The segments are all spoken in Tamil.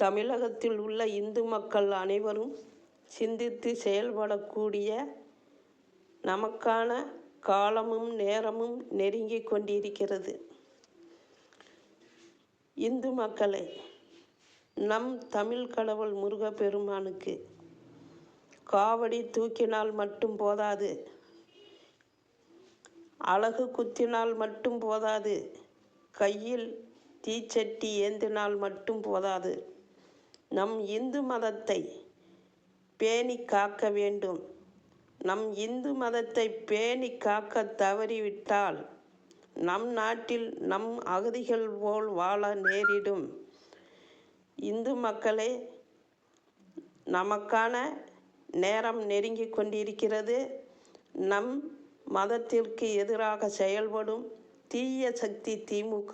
தமிழகத்தில் உள்ள இந்து மக்கள் அனைவரும் சிந்தித்து செயல்படக்கூடிய நமக்கான காலமும் நேரமும் நெருங்கிக் கொண்டிருக்கிறது. இந்து மக்களே, நம் தமிழ் கடவுள் முருகப்பெருமானுக்கு காவடி தூக்கினால் மட்டும் போதாது, அலகு குத்தினால் மட்டும் போதாது, கையில் தீச்சட்டி ஏந்தினால் மட்டும் போதாது. நம் இந்து மதத்தை பேணி காக்க வேண்டும். நம் இந்து மதத்தை பேணி காக்க தவறிவிட்டால் நம் நாட்டில் நம் அகதிகள் போல் வாழ நேரிடும். இந்து மக்களே, நமக்கான நேரம் நெருங்கி கொண்டிருக்கிறது. நம் மதத்திற்கு எதிராக செயல்படும் தீய சக்தி திமுக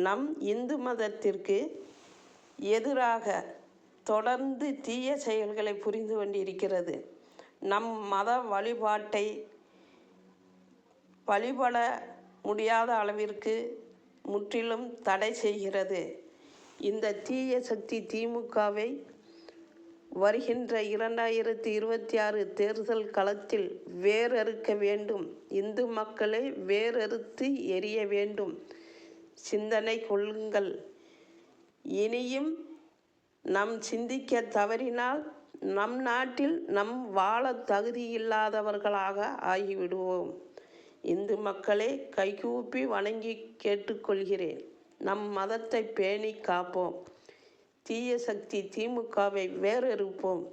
நம் இந்து மதத்திற்கு எதிராக தொடர்ந்து தீய செயல்களை புரிந்து கொண்டிருக்கிறது. நம் மத வழிபாட்டை வழிபட முடியாத அளவிற்கு முற்றிலும் தடை செய்கிறது. இந்த தீய சக்தி திமுகவை வருகின்ற 2026 தேர்தல் களத்தில் வேரறுக்க வேண்டும். இந்து மக்களை வேரறுத்து எரிய வேண்டும். சிந்தனை கொள்ளுங்கள். இனியும் நம் சிந்திக்க தவறினால் நம் நாட்டில் நம் வாழ தகுதியில்லாதவர்களாக ஆகிவிடுவோம். இந்து மக்களே, கைகூப்பி வணங்கி கேட்டுக்கொள்கிறேன். நம் மதத்தை பேணி காப்போம். தீய சக்தி திமுகவை வேரறுப்போம்.